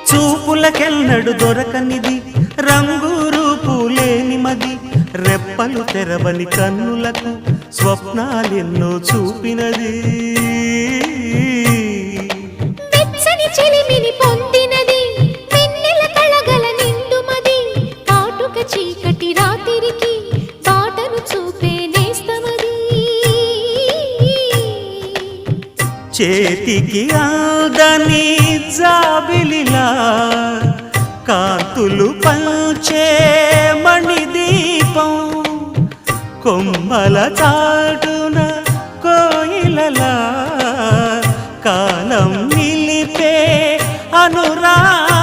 చూపులకెన్నడు దొరకనిది రంగు రూపు లేని మది రెప్పలు తెరవని కన్నులకు స్వప్నాలెన్నో చూపినది వెచ్చని చెలిమిని పొందినది వెన్నెల కళగల నిండుమది కాటుక చీకటి రాత్రికి బాటను చూపే నేస్తమది చేతికి ఆదని జాబిలిలా కాంతులు పంచే మణిదీపం కొమ్మల చాటున కోయిలలా కాలం నిలిపే అనురాగం